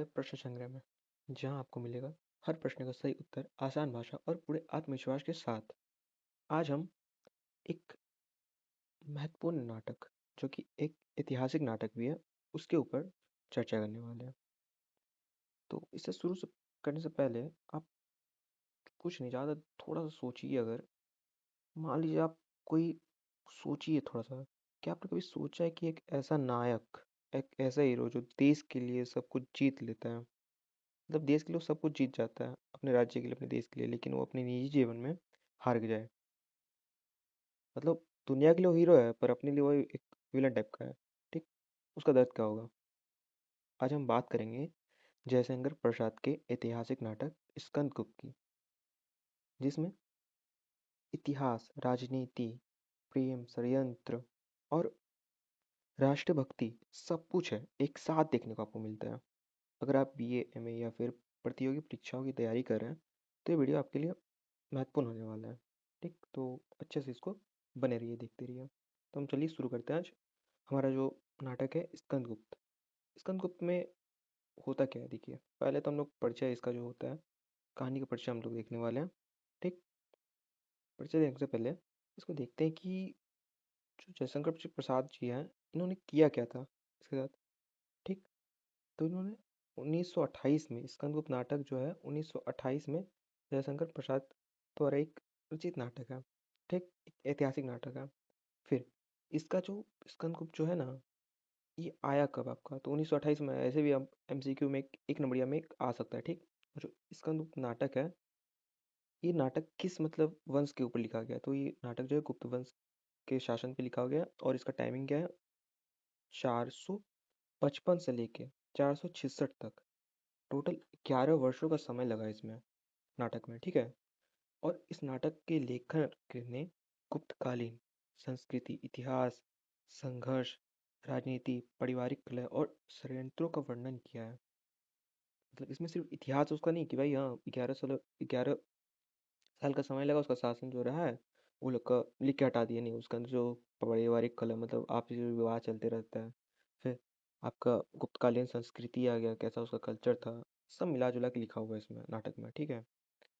है प्रश्न संग्रह में, जहां आपको मिलेगा हर प्रश्न का सही उत्तर आसान भाषा और पूरे आत्मविश्वास के साथ। आज हम एक महत्वपूर्ण नाटक, जो कि एक ऐतिहासिक नाटक भी है, उसके ऊपर चर्चा करने वाले हैं। तो इसे शुरू से करने से पहले आप कुछ नहीं, ज़्यादा थोड़ा सा सोचिए। अगर मान लीजिए आप कोई सोचिए थोड़ा सा, कि आपने कभी सोचा है कि एक ऐसा नायक, एक ऐसा हीरो जो देश के लिए सब कुछ जीत लेता है, मतलब देश के लिए वो सब कुछ जीत जाता है, अपने राज्य के लिए, अपने देश के लिए, लेकिन वो अपने निजी जीवन में हार जाए। मतलब दुनिया के लिए वो हीरो है, पर अपने लिए वो एक विलन टाइप का है। ठीक, उसका दर्द क्या होगा। आज हम बात करेंगे जयशंकर प्रसाद के ऐतिहासिक नाटक स्कंदगुप्त की, जिसमें इतिहास, राजनीति, प्रेम, षड्यंत्र और राष्ट्रभक्ति सब कुछ है, एक साथ देखने को आपको मिलता है। अगर आप बीए, एमए या फिर प्रतियोगी परीक्षाओं की तैयारी कर रहे हैं, तो ये वीडियो आपके लिए महत्वपूर्ण होने वाला है। ठीक, तो अच्छे से इसको बने रहिए, देखते रहिए। तो हम चलिए शुरू करते हैं आज हमारा जो नाटक है स्कंदगुप्त। स्कंदगुप्त में होता क्या है, देखिए। पहले तो हम लोग परिचय इसका जो होता है, कहानी का परिचय हम लोग देखने वाले हैं। ठीक, परिचय देखने से पहले इसको देखते हैं कि जो जयशंकर प्रसाद जी हैं, इन्होंने किया क्या था इसके साथ। ठीक, तो इन्होंने 1928 में स्कंदगुप्त नाटक जो है 1928 में जयशंकर प्रसाद द्वारा एक रचित नाटक है। ठीक, एक ऐतिहासिक नाटक है। फिर इसका जो स्कंदगुप्त जो है ना, ये आया कब आपका, तो 1928 में। ऐसे भी हम एमसीक्यू में एक नंबरिया में आ सकता है। ठीक, जो स्कंदगुप्त नाटक है, ये नाटक किस मतलब वंश के ऊपर लिखा गया है? तो ये नाटक जो है गुप्त वंश के शासन पे लिखा गया है, और इसका टाइमिंग क्या है, 455 से लेके 466 तक, टोटल 11 वर्षों का समय लगा इसमें, नाटक में। ठीक है, और इस नाटक के लेखक ने गुप्तकालीन संस्कृति, इतिहास, संघर्ष, राजनीति, पारिवारिक कलह और षड्यंत्रों का वर्णन किया है। मतलब इसमें सिर्फ इतिहास उसका नहीं कि भाई हाँ 11 साल का समय लगा उसका शासन जो रहा है, वो लोग का लिख के हटा दिया, नहीं। उसके अंदर जो पारिवारिक कलह, मतलब आपसी जो विवाह चलते रहता है, फिर आपका गुप्तकालीन संस्कृति आ गया, कैसा उसका कल्चर था, सब मिला जुला के लिखा हुआ है इसमें नाटक में। ठीक है,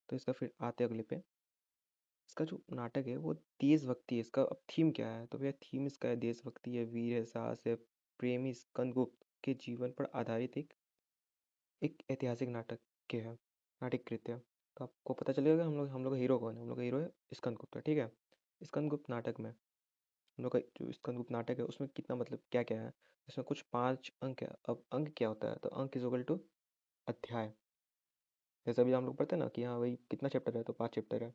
तो इसका फिर आते अगले पे, इसका जो नाटक है वो देशभक्ति है। इसका अब थीम क्या है, तो भैया थीम इसका है देशभक्ति है, वीर है, साहस है, प्रेमी स्कंदगुप्त के जीवन पर आधारित एक ऐतिहासिक नाटक के है, नाटक कृत्य है। तो आपको पता चलेगा हम लोग का हीरो कौन है। हम लोग का हीरो है स्कंदगुप्त। ठीक है, स्कंदगुप्त नाटक में हम लोग का जो स्कंदगुप्त नाटक है, उसमें कितना मतलब क्या क्या है, इसमें कुछ 5 अंक है। अब अंक क्या होता है, तो अंक इज इक्वल टू अध्याय। जैसे अभी हम लोग पढ़ते हैं ना कि हाँ भाई कितना चैप्टर है, तो 5 चैप्टर है।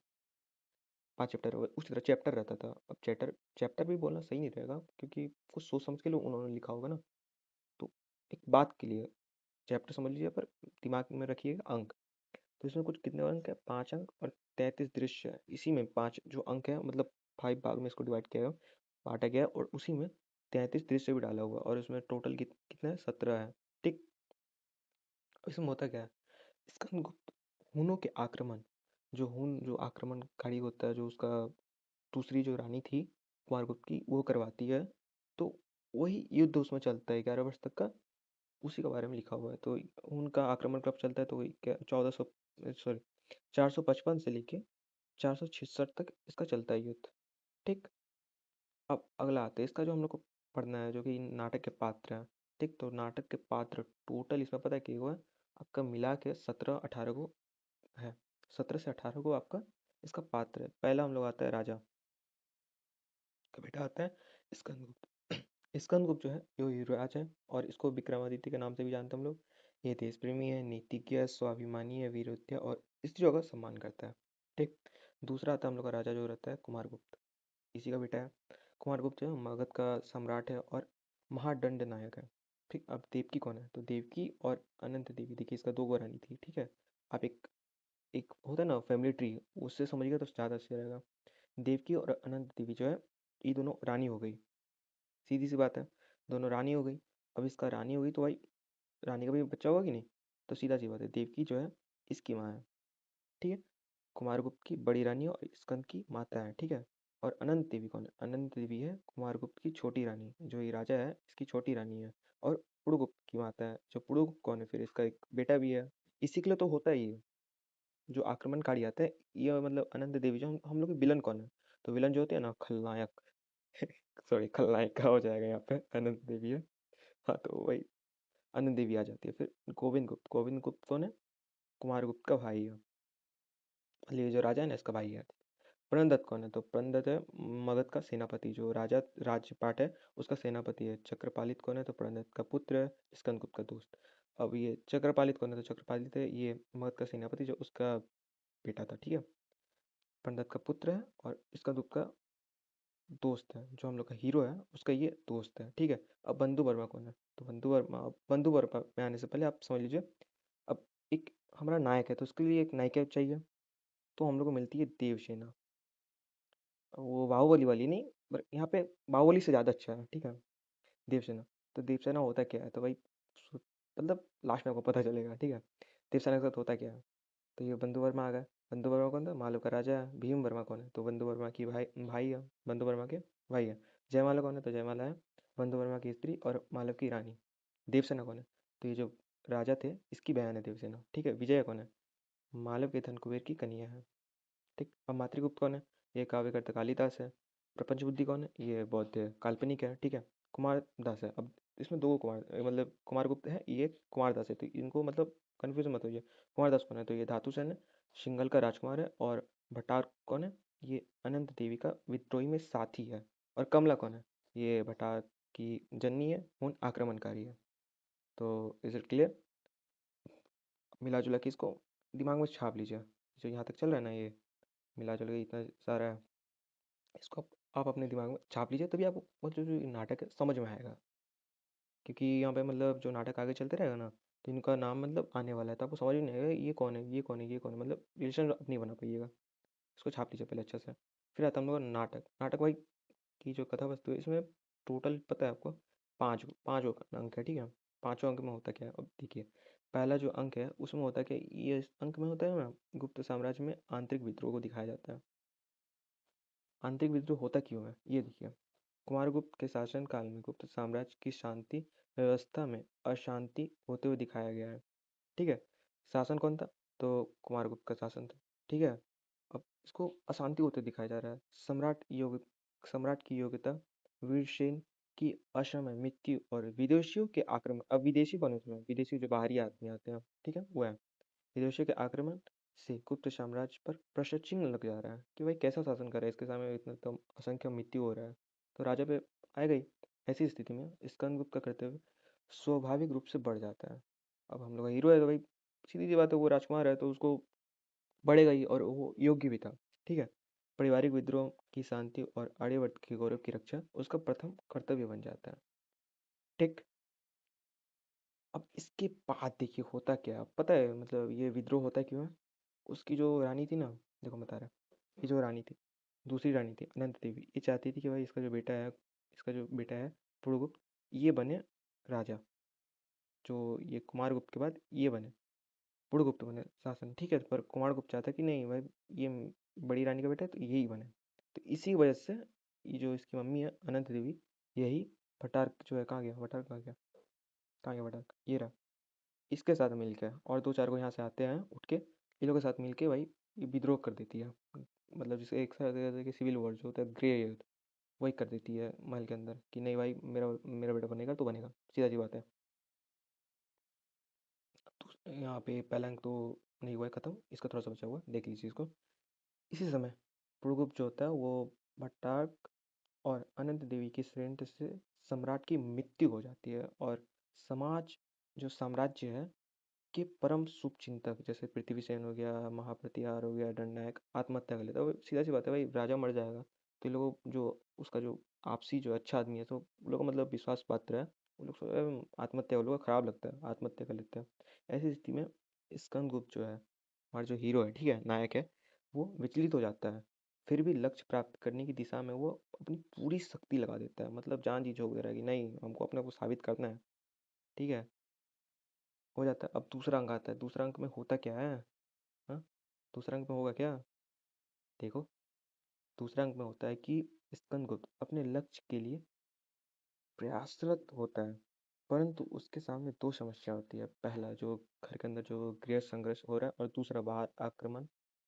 5 चैप्टर है, उसी तरह चैप्टर रहता था। अब चैप्टर चैप्टर भी बोलना सही नहीं रहेगा, क्योंकि कुछ सोच समझ के लोग उन्होंने लिखा होगा ना। तो एक बात के लिए चैप्टर समझ लीजिए, पर दिमाग में रखिएगा अंक। तो इसमें कुछ कितने अंक है, 5 अंक और 33 दृश्य है। इसी में 5 जो अंक है, मतलब 5 भाग में इसको डिवाइड किया गया, बांटा गया, और उसी में 33 दृश्य भी डाला हुआ, और इसमें टोटल कितना है, 17 है। ठीक, इसमें होता क्या है, स्कंदगुप्त हुनों के आक्रमण, जो हुन जो आक्रमणकारी होता है, जो उसका दूसरी जो रानी थी कुमारगुप्त की, वो करवाती है। तो वही युद्ध उसमें चलता है 11 वर्ष तक का, उसी के बारे में लिखा हुआ है। तो उनका आक्रमण कब चलता है, तो वही 1400, सॉरी, 455 से लेके 466 तक इसका चलता है युद्ध। ठीक, अब अगला आता है इसका जो हम लोग को पढ़ना है, जो कि नाटक के पात्र हैं। ठीक, तो नाटक के पात्र टोटल इसमें पता है कि हुआ है, आपका मिला के 17-18 को है। 17 से 18 को आपका इसका पात्र है। पहला हम लोग आता है राजा का बेटा, आता है स्कंदगुप्त। स्कंदगुप्त जो है यो युवराज है, और इसको विक्रमादित्य के नाम से भी जानते हैं हम लोग। ये देश प्रेमी है, नीतिज्ञ है, स्वाभिमानी है, वीरोत्य और स्त्रियों का सम्मान करता है। ठीक, दूसरा आता है हम लोग का राजा जो रहता है कुमारगुप्त, इसी का बेटा है। कुमारगुप्त जो है मगध का सम्राट है और महादंड नायक है। ठीक, अब देवकी कौन है, तो देवकी और अनंत देवी, देखिए इसका 2 रानी थी। ठीक है, आप एक एक होता है ना फैमिली ट्री, उससे समझिएगा तो ज़्यादा अच्छे रहेगा। देवकी और अनंत देवी जो है, ये दोनों रानी हो गई। सीधी सी बात है, दोनों रानी हो गई। अब इसका रानी हो गई तो भाई रानी का भी बच्चा होगा कि नहीं, तो सीधा सी बात है, देवकी जो है इसकी माँ है। ठीक है, कुमारगुप्त की बड़ी रानी और स्कंद की माता है। ठीक है, और अनंत देवी कौन है, अनंत देवी है कुमारगुप्त की छोटी रानी, जो ये राजा है इसकी छोटी रानी है, और पुड़ुगुप्त की माता है। जो पुड़ुगुप्त कौन है, फिर इसका एक बेटा भी है। इसी के लिए तो होता है ये जो आक्रमणकारी आता है, ये मतलब अनंत देवी। जो हम लोग के विलन कौन है, तो विलन जो होते हैं ना, खलनायक सॉरी, खलनायक का हो जाएगा यहाँ पे, अनंत देवी है। हाँ, तो वही अनंत देवी आ जाती है। फिर गोविंद गुप्त कौन है, कुमार गुप्त का भाई है। मतलब ये जो राजा है ना, इसका भाई है। प्रणदत्त कौन है, तो प्रणदत्त है मगध का सेनापति। जो राजा राजपाट है उसका सेनापति है। चक्रपालित कौन है, तो प्रणदत्त का पुत्र है, स्कंदगुप्त का दोस्त। अब ये चक्रपालित कौन है, तो चक्रपालित है ये मगध का सेनापति जो उसका बेटा था, ठीक है। प्रणदत्त का पुत्र है और स्कंदगुप्त का दोस्त है। जो हम लोग का हीरो है उसका ये दोस्त है, ठीक है। अब बंधु वर्मा कौन है, तो बंधु वर्मा में आने से पहले आप समझ लीजिए। अब एक हमारा नायक है, तो उसके लिए एक नायिका चाहिए। तो हम लोग को मिलती है देवसेना। वो बाहुबली वाली नहीं, पर यहाँ पे बाहुबली से ज़्यादा अच्छा है, ठीक है। देवसेना। तो देवसेना होता क्या है, तो भाई मतलब लास्ट में आपको पता चलेगा, ठीक है। देवसेना के साथ होता क्या है, तो ये बंधु वर्मा आ गए। बंधु वर्मा कौन था, मालव का राजा है। भीम वर्मा कौन है, तो बंधु वर्मा की भाई भाई है, बंधु वर्मा के भाई है। जयमाला कौन है, तो जयमाला है बंधु वर्मा की स्त्री और मालव की रानी। देवसेना कौन है, तो ये जो राजा थे इसकी बहन है देवसेना, ठीक है। विजया कौन है, मालव के धन कुबेर की कन्या है, ठीक। अब मातृगुप्त कौन है, ये काव्यकर्ता कालिदास है। प्रपंच बुद्धि कौन है, ये बौद्ध काल्पनिक है, ठीक है। कुमार दास है। अब इसमें दो कुमार मतलब कुमार गुप्त है, ये कुमार दास है, तो इनको मतलब कन्फ्यूज मत होइए। कुमार दास कौन है, तो ये धातु सेन है, सिंघल का राजकुमार है। और भट्टार कौन है, ये अनंत देवी का विद्रोही में साथी है। और कमला कौन है, ये भट्टार की जननी है, उन आक्रमणकारी है। तो इज इट क्लियर, मिला जुला के इसको दिमाग में छाप लीजिए। जो यहाँ तक चल रहा है ना, ये मिला जुला के इतना सारा है, इसको आप अपने दिमाग में छाप लीजिए, तभी आपको मतलब जो नाटक है समझ में आएगा। क्योंकि यहाँ पे मतलब जो नाटक आगे चलते रहेगा ना, तो इनका नाम मतलब आने वाला है, तो आपको समझ में नहीं आएगा ये कौन है, ये कौन है, ये कौन है, मतलब रिलेशन आप नहीं बना पाइएगा। इसको छाप लीजिए पहले अच्छे से। फिर आता है हम लोग का नाटक। नाटक भाई की जो कथा वस्तु है, इसमें टोटल पता है आपको, पाँच पाँच अंक है, ठीक है। पाँचों अंक में होता क्या है, अब देखिए। पहला जो अंक है उसमें होता है क्या, ये इस अंक में होता है ना, गुप्त साम्राज्य में आंतरिक विद्रोह को दिखाया जाता है। आंतरिक विद्रोह होता क्यों है, ये देखिए। कुमारगुप्त के शासनकाल में गुप्त साम्राज्य की शांति व्यवस्था में अशांति होते हुए दिखाया गया है, ठीक है। शासन कौन था, तो कुमारगुप्त का शासन था, ठीक है। अब इसको अशांति होते दिखाया जा रहा है। सम्राट की योग्यता, वीरसेन की असमय मृत्यु और विदेशियों के आक्रमण। अब विदेशी कौन है इसमें, विदेशी जो बाहरी आदमी आते हैं, ठीक है, वो है। विदेशियों के आक्रमण से गुप्त साम्राज्य पर प्रश्नचिन्ह लग जा रहा है कि भाई कैसा शासन कर रहा है, इसके सामने इतना तो असंख्य मृत्यु हो रहा है। तो राजा पे आएगा ही। ऐसी स्थिति में स्कंदगुप्त का कर्तव्य स्वाभाविक रूप से बढ़ जाता है। अब हम लोग का हीरो है, तो भाई सीधी सी बात है, वो राजकुमार है तो उसको बढ़ेगा ही, और वो योग्य भी था, ठीक है। पारिवारिक विद्रोह की शांति और आर्यवर्त के गौरव की रक्षा उसका प्रथम कर्तव्य बन जाता है, ठीक। अब इसके बाद देखिए होता क्या है, पता है मतलब ये विद्रोह होता क्यों है। उसकी जो रानी थी ना, देखो मैं बता रहा, ये जो रानी थी, दूसरी रानी थी अनंत देवी, ये चाहती थी कि भाई इसका जो बेटा है पुरुगुप्त, ये बने राजा। जो ये कुमारगुप्त के बाद ये बने, पुरुगुप्त बने शासन, ठीक है। पर कुमारगुप्त चाहता कि नहीं भाई, ये बड़ी रानी का बेटा है तो यही बने। तो इसी वजह से ये जो इसकी मम्मी है अनंत देवी, यही भट्टार जो है, कहाँ गया भट्टार, कहाँ गया भट्टार, ये रहा। इसके साथ मिलकर और दो चार को यहाँ से आते हैं उठ के, ये लोग के साथ मिलके भाई ये विद्रोह कर देती है। मतलब जिसे एक साथ कि सिविल वॉर जो होता है, ग्रे युद्ध, वही कर देती है महल के अंदर कि नहीं भाई, मेरा मेरा बेटा बनेगा तो बनेगा, सीधा सी बात है। तो यहाँ पे पहला अंक तो नहीं हुआ है खत्म, इसका थोड़ा सा बचा हुआ है, देख लीजिए इसको। इसी समय पुरुगुप्त जो होता है वो भट्टारक और अनंत देवी की षड्यंत्र से सम्राट की मृत्यु हो जाती है। और समाज जो साम्राज्य है के परम शुभचिंतक जैसे पृथ्वीसेन हो गया, महाप्रतिहार हो गया, दंडनायक आत्महत्या कर लेता है। सीधा सी बात है भाई, राजा मर जाएगा तो ये लोग जो उसका जो आपसी जो अच्छा आदमी है, तो वो लोग का मतलब विश्वास पात्र है, वो लोग आत्महत्या, वो लोग का खराब लगता है, आत्महत्या कर लेते हैं। ऐसी स्थिति में स्कंदगुप्त जो है, हमारा जो हीरो है, ठीक है, नायक है, वो विचलित हो जाता है। फिर भी लक्ष्य प्राप्त करने की दिशा में वो अपनी पूरी शक्ति लगा देता है, मतलब जान जी झोंक दे रहा है कि नहीं, हमको अपने को साबित करना है, ठीक है। हो जाता है। अब दूसरा अंक आता है, दूसरा अंक में होता क्या है, हाँ, दूसरा अंक में होगा क्या, देखो। दूसरा अंक में होता है कि स्कंदगुप्त अपने लक्ष्य के लिए प्रयासरत होता है। परंतु उसके सामने दो समस्या होती है। पहला, जो घर के अंदर जो गृह संघर्ष हो रहा है, और दूसरा बाहर आक्रमण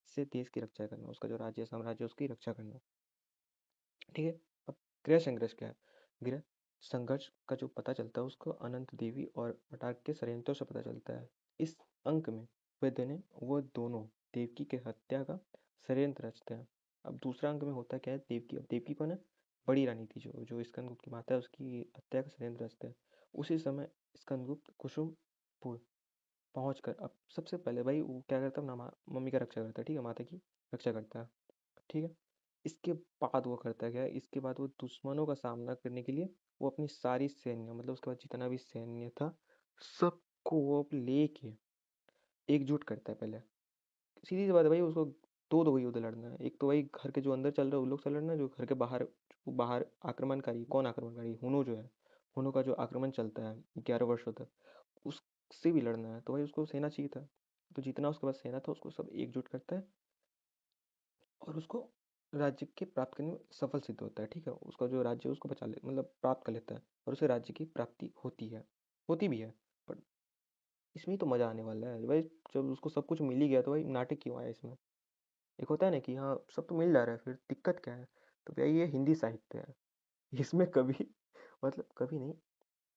से देश की रक्षा करना, उसका जो राज्य साम्राज्य उसकी रक्षा करना। ठीक है। अब गृह संघर्ष क्या है? गृह संघर्ष का जो पता चलता है उसको अनंत देवी और पटाक के षड्यंत्रों से पता चलता है। इस अंक में वो दोनों देवकी के हत्या का षड्यंत्र रचते हैं। अब दूसरा अंक में होता क्या है, देवकी, अब देवकी कौन है? बड़ी रानी थी, जो जो स्कंदगुप्त की माता है, उसकी हत्या का षड्यंत्र रचते हैं। उसी समय स्कंदगुप्त कुसुमपुर पहुंच कर, अब सबसे पहले भाई वो क्या करता है, अपना मम्मी का रक्षा करता है, ठीक है, माता की रक्षा करता है, ठीक है। इसके बाद वो करता क्या है, इसके बाद वो दुश्मनों का सामना करने के लिए वो अपनी सारी सैन्य, मतलब उसके पास जितना भी सैन्य था सबको वो लेके एकजुट करता है पहले। सीधी सी बात है भाई, उसको दो दो युद्ध लड़ना है। एक तो भाई घर के जो अंदर चल रहा है उन लोग से लड़ना है, जो घर के बाहर, जो बाहर आक्रमणकारी, कौन आक्रमणकारी, हुनो जो है, हुनो का जो आक्रमण चलता है 11 वर्षों तक, उससे भी लड़ना है। तो भाई उसको सेना चाहिए था, तो जितना उसके पास सेना था उसको सब एकजुट करता है और उसको राज्य के प्राप्त करने में सफल सिद्ध होता है, ठीक है। उसका जो राज्य है उसको बचा ले, मतलब प्राप्त कर लेता है, और उसे राज्य की प्राप्ति होती है, होती भी है। पर इसमें ही तो मजा आने वाला है भाई, जब उसको सब कुछ मिल ही गया तो भाई नाटक क्यों आया इसमें? एक होता है ना कि हाँ सब तो मिल जा रहा है, फिर दिक्कत क्या है? तो भैया ये हिंदी साहित्य है, इसमें कभी मतलब कभी नहीं,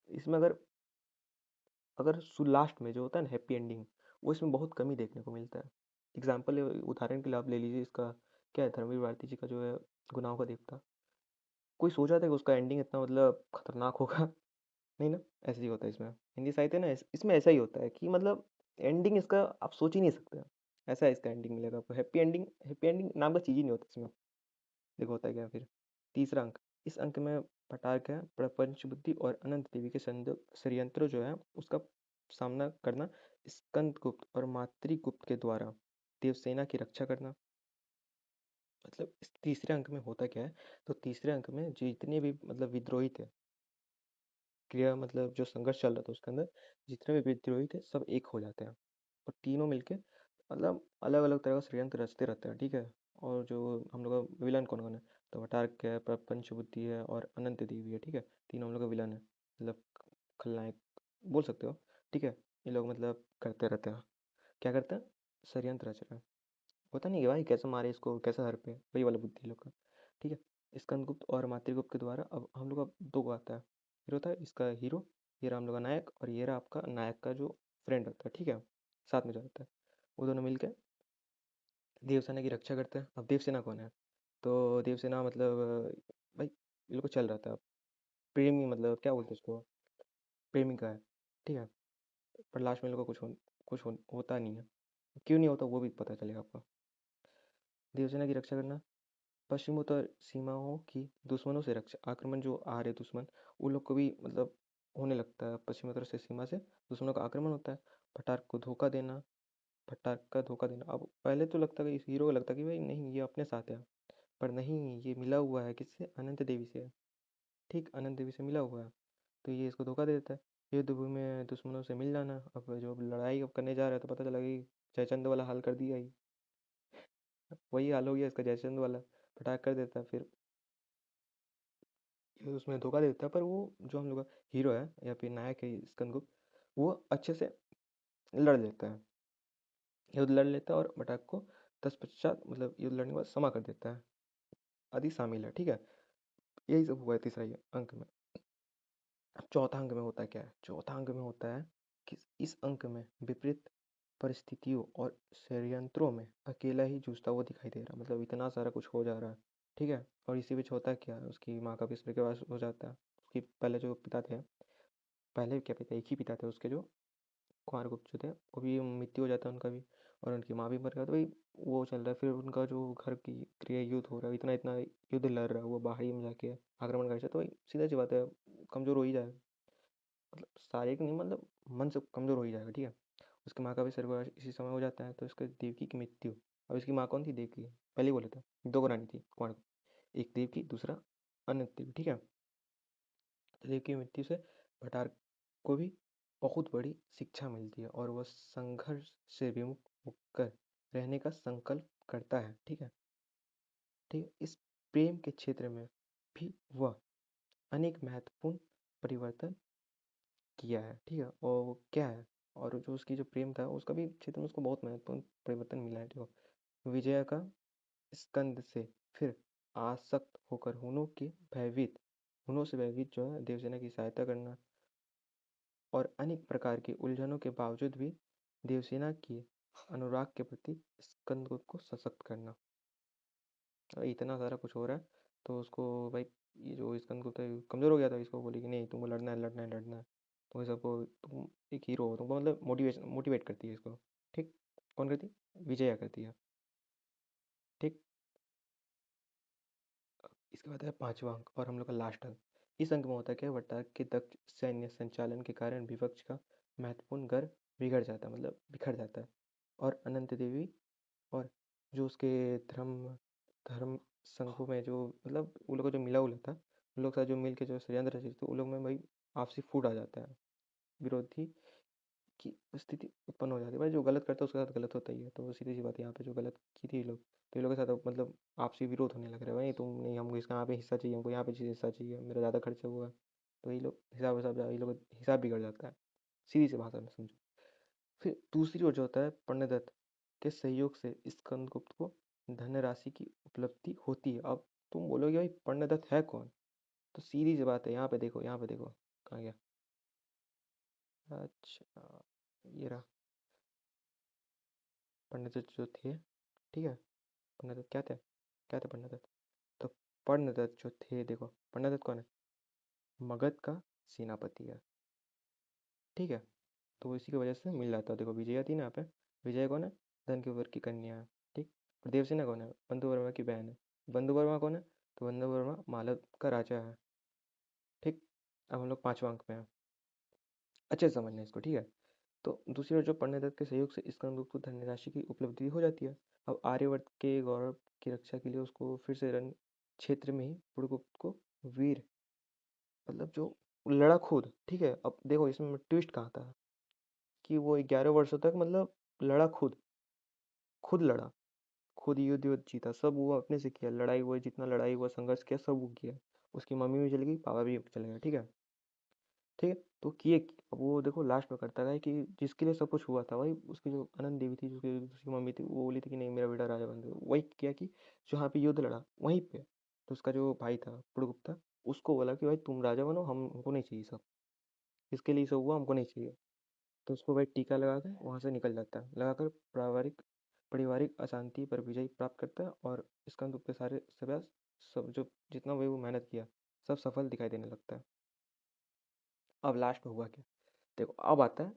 इसमें अगर अगर लास्ट में जो होता है ना हैप्पी एंडिंग, वो इसमें बहुत कम ही देखने को मिलता है। एग्जाम्पल, उदाहरण के लिए आप ले लीजिए इसका, क्या है, धर्मवीर भारती जी का जो है गुनाहों का देवता, कोई सोचा था कि उसका एंडिंग इतना मतलब खतरनाक होगा? नहीं ना। ऐसे ही होता है इसमें, हिंदी साहित्य ना इसमें ऐसा ही होता है कि मतलब एंडिंग इसका आप सोच ही नहीं सकते। ऐसा है इसका एंडिंग मिलेगा आपको, हैप्पी एंडिंग, हैप्पी एंडिंग नाम का चीज़ ही नहीं होता इसमें। देखो होता है क्या फिर। तीसरा अंक, इस अंक में पटार है प्रपंच बुद्धि और अनंत देवी के षड्यंत्र जो है उसका सामना करना, स्कंदगुप्त और मातृगुप्त के द्वारा देवसेना की रक्षा करना। मतलब इस तीसरे अंक में होता क्या है, तो तीसरे अंक में जितने भी मतलब विद्रोही थे, क्रिया मतलब जो संघर्ष चल रहा था उसके अंदर, जितने भी विद्रोही थे सब एक हो जाते हैं, और तीनों मिलके मतलब अलग अलग तरह का षड्यंत्र रचते रहते हैं, ठीक है। और जो हम लोग का विलन कौन कौन है, तो वटारक है, पंचबुद्धि है और अनंत देवी है, ठीक है। तीनों हम लोग का विलन है, मतलब खलनायक बोल सकते हो, ठीक है। ये लोग मतलब करते रहते हैं, क्या करते हैं, षड्यंत्र रच रहे हैं। पता नहीं कि भाई कैसे मारे इसको, कैसे हर पे, वही वाला बुद्धि लोग का, ठीक है। स्कंदगुप्त और मातृगुप्त के द्वारा अब हम लोग का दो को आता है, हीरो था इसका हीरो, ये रहा हम लोग का नायक, और ये रहा आपका नायक का जो फ्रेंड होता है, ठीक है, साथ में जो रहता है। वो दोनों मिलकर देवसेना की रक्षा करते हैं। अब देवसेना कौन है, तो देवसेना मतलब भाई ये लोग को चल रहा था प्रेमी, मतलब क्या बोलते हैं उसको, प्रेमिका है, ठीक है। पर लास्ट में इन लोग का होता नहीं है। क्यों नहीं होता वो भी पता चलेगा आपको। देवसेना की रक्षा करना, पश्चिमोत्तर सीमाओं की दुश्मनों से रक्षा, आक्रमण जो आ रहे दुश्मन, उन लोग को भी मतलब होने लगता है, पश्चिमोत्तर से सीमा से दुश्मनों का आक्रमण होता है। भट्टारक को धोखा देना, भट्टारक का धोखा देना। अब पहले तो लगता है, इस हीरो को लगता है कि भाई नहीं ये अपने साथ है, पर नहीं, ये मिला हुआ है किससे, अनंत देवी से, ठीक, अनंत देवी से मिला हुआ है। तो ये इसको धोखा दे देता है। युद्ध भूमि में दुश्मनों से मिल जाना, अब जो लड़ाई अब करने जा रहा है तो पता चला कि जयचंद वाला हाल कर दिया ही, वही हाल हो गया इसका, जयचंद वाला फटाक कर देता है। फिर ये उसमें धोखा दे देता है, पर वो जो हम लोग का हीरो है या फिर नायक है स्कंदगुप्त, वो अच्छे से लड़ लेता है, युद्ध लड़ लेता है, और बटाक को तत्पश्चात मतलब युद्ध लड़ने के बाद क्षमा कर देता है, आदि शामिल है, ठीक है। यही सब हुआ है तीसरा ये अंक में। अब चौथा अंक में होता क्या है, चौथा अंक में होता है कि इस अंक में विपरीत परिस्थितियों और षड्यंत्रों में अकेला ही जूझता हुआ दिखाई दे रहा है, मतलब इतना सारा कुछ हो जा रहा है, ठीक है। और इसी बीच होता क्या है, उसकी माँ का भी इसके पास हो जाता है, उसकी पहले जो पिता थे, पहले क्या पिता, एक ही पिता थे उसके, जो कुमारगुप्त जो थे, वो भी मृत्यु हो जाता है उनका भी, और उनकी माँ भी मर गई। तो भाई वो चल रहा है, फिर उनका जो घर की क्रिया युद्ध हो रहा है, इतना इतना युद्ध लड़ रहा है, वो बाहरी में जाके आक्रमण कर, तो भाई सीधा सी बात है, कमजोर हो ही जाएगा, मतलब शारीरिक नहीं, मतलब मन से कमजोर हो ही जाएगा, ठीक है। उसकी माँ का भी स्वर्गवास इसी समय हो जाता है, तो इसके देवकी की मृत्यु। अब इसकी माँ कौन थी, देवकी, पहले ही बोला था, दो रानी थी कुमार, एक देवकी, दूसरा अनंत देवी, ठीक है। तो देवकी की मृत्यु से भटार को भी बहुत बड़ी शिक्षा मिलती है, और वह संघर्ष से विमुख होकर रहने का संकल्प करता है, ठीक है। ठीक है, इस प्रेम के क्षेत्र में भी वह अनेक महत्वपूर्ण परिवर्तन किया है, ठीक है? और वो क्या है, और जो उसकी जो प्रेम था उसका भी क्षेत्र में उसको बहुत महत्वपूर्ण परिवर्तन मिला है, ठीक है? विजया का स्कंद से फिर आसक्त होकर हुनों से भयभीत जो है देवसेना की सहायता करना, और अनेक प्रकार की उलझनों के बावजूद भी देवसेना की अनुराग के प्रति स्कंद को सशक्त करना। इतना सारा कुछ हो रहा है, तो उसको भाई, ये जो स्कंदगुप्त है कमजोर हो गया था, इसको बोली कि नहीं तुमको लड़ना है, लड़ना है, लड़ना है। तुम सबको, तुम एक हीरो हो, तुमको मतलब मोटिवेट करती है इसको। ठीक। कौन करती है? विजया करती है। ठीक। इसके बाद है पांचवा अंक और हम लोग का लास्ट अंक। इस अंक में होता है क्या, वर्तमान के दक्ष सैन्य संचालन के कारण विपक्ष का महत्वपूर्ण घर बिगड़ जाता है, मतलब बिखर जाता है। और अनंत देवी और जो उसके धर्म धर्म संघों में जो, मतलब उन लोगों को जो मिला उला था, उन लोग के साथ जो मिल के जो षड्यंत्र रचे थे, उन लोग में भाई आपसी फूट आ जाता है, विरोधी की स्थिति उत्पन्न हो जाती है। भाई जो गलत करता है उसके साथ गलत होता ही है, तो सीधी सी बात है, यहाँ पे जो गलत की थी ये लोग, तो ये लोग के साथ अब मतलब आपसी विरोध होने लग रहा है, भाई तुम नहीं, हमको इसका यहाँ पे हिस्सा चाहिए, हमको यहाँ पे हिस्सा चाहिए, मेरा ज़्यादा खर्चा हुआ है। तो ये लोग हिसाब हिसाब ये लोग हिसाब बिगड़ जाता है, सीधी सी भाषा में समझो। फिर दूसरी ओर जो होता है, पंडित के सहयोग से स्कंदगुप्त को धनराशि की उपलब्धि होती है। अब तुम बोलोगे भाई पंडित है कौन, तो सीधी सी बात है, यहाँ पे देखो, यहाँ पे देखो, कहाँ गया? अच्छा, ये रहा। पंडित जो थे, ठीक है? पंडित क्या थे, क्या थे पंडित? तो पंडित जो थे, देखो पंडित कौन है? मगध का सेनापति है, ठीक है? तो इसी की वजह से मिल जाता है। देखो विजया थी ना यहाँ पे, विजय कौन है? धन के ऊपर की कन्या है, ठीक? और देवसेना कौन है? बंधु वर्मा की बहन है। बंधु वर्मा कौन है? तो बंधु वर्मा मालव का राजा है, ठीक? अब हम लोग पांचवा अंक में हैं, अच्छे से समझना इसको, ठीक है? तो दूसरी ओर जो पंडित के सहयोग से स्कंदगुप्त को धनराशि की उपलब्धि हो जाती है। अब आर्यवर्त के गौरव की रक्षा के लिए उसको फिर से रण क्षेत्र में ही पुरगुप्त को वीर, मतलब जो लड़ा खुद, ठीक है? अब देखो इसमें ट्विस्ट कहाँ था, कि वो 11 वर्षों तक मतलब लड़ा खुद, खुद लड़ा, खुद युद्ध युद्ध जीता, सब वो अपने से किया, लड़ाई वो जितना लड़ाई हुआ, संघर्ष किया, सब वो किया। उसकी मम्मी भी चली गई, पापा भी चले गए, ठीक है? ठीक है, तो किए। अब वो देखो लास्ट में करता है कि जिसके लिए सब कुछ हुआ था, वही उसकी जो अनंत देवी थी, जिसकी उसकी मम्मी थी, वो बोली थी कि नहीं मेरा बेटा राजा बन गया, वही किया कि जहाँ पे युद्ध लड़ा वहीं पे, तो उसका जो भाई था पुड़गुप्ता, उसको बोला कि भाई तुम राजा बनो, हमको नहीं चाहिए सब, इसके लिए सब हुआ, हमको नहीं चाहिए। तो उसको भाई टीका लगा कर वहाँ से निकल जाता है, लगाकर पारिवारिक पारिवारिक अशांति पर विजय प्राप्त करता है, और स्कंदगुप्त के सारे प्रयास, सब जो जितना भी वो मेहनत किया, सब सफल दिखाई देने लगता है। अब लास्ट में हुआ क्या, देखो अब आता है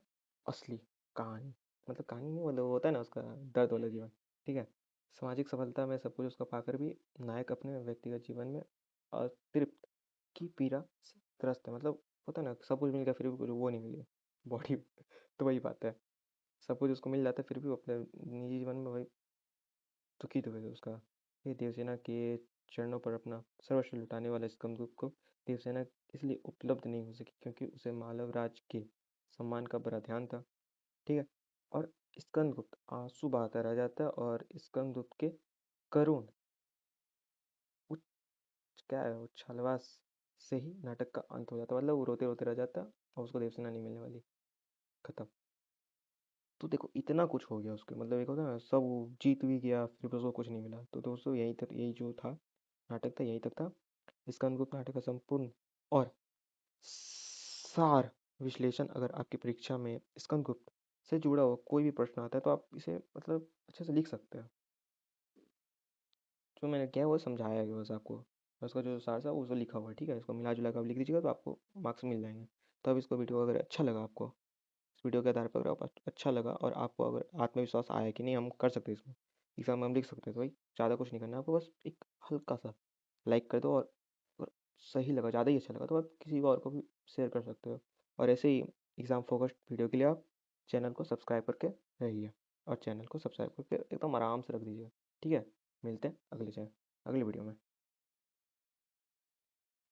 असली कहानी, मतलब कहानी नहीं, मतलब होता है ना उसका दर्द वाला जीवन, ठीक है? सामाजिक सफलता में सब कुछ उसका पाकर भी नायक अपने व्यक्तिगत जीवन में अतृप्त की पीड़ा से त्रस्त है, मतलब होता है ना सब कुछ मिल गया फिर भी कुछ वो नहीं मिली बॉडी तो वही बात है, सब कुछ उसको मिल जाता है फिर भी वो अपने निजी जीवन में वही दुखी तो है उसका। ये देवसेना के चरणों पर अपना सर्वस्व लुटाने वाला स्कंदगुप्त को देवसेना इसलिए उपलब्ध नहीं हो सकी क्योंकि उसे मालव राज के सम्मान का बड़ा ध्यान था, ठीक है? और स्कंदगुप्त आंसू बहाता रह जाता है, और स्कंदगुप्त के करुण क्या है उच्छालवास से ही नाटक का अंत हो जाता है, मतलब वो रोते रोते रह जाता है और उसको देवसेना नहीं मिलने वाली, खत्म। तो देखो इतना कुछ हो गया उसके, मतलब एक होता है ना सब वो जीत भी गया फिर भी उसको कुछ नहीं मिला, तो दोस्तों यही तक, यही जो था नाटक था, यही तक था। स्कंदगुप्त नाटक का संपूर्ण और सार विश्लेषण, अगर आपकी परीक्षा में स्कंदगुप्त से जुड़ा हुआ कोई भी प्रश्न आता है तो आप इसे मतलब अच्छे से लिख सकते हैं। जो मैंने किया है वो समझाया गया बस आपको, और उसका जो सार था वो उसमें लिखा हुआ है, ठीक है? इसको मिला जुला कर आप लिख दीजिएगा तो आपको मार्क्स मिल जाएंगे। तो अब इसको वीडियो अगर अच्छा लगा आपको, इस वीडियो के आधार पर अगर आपको अच्छा लगा और आपको अगर आत्मविश्वास आया कि नहीं हम कर सकते हैं इसमें, एग्जाम में हम लिख सकते हैं, तो भाई ज़्यादा कुछ नहीं करना है आपको, बस एक हल्का सा लाइक कर दो, और सही लगा, ज़्यादा ही अच्छा लगा तो आप किसी और को भी शेयर कर सकते हो। और ऐसे ही एग्ज़ाम फोकस्ड वीडियो के लिए आप चैनल को सब्सक्राइब करके रहिए, और चैनल को सब्सक्राइब करके एकदम आराम से रख दीजिए, ठीक है? मिलते हैं अगले वीडियो में।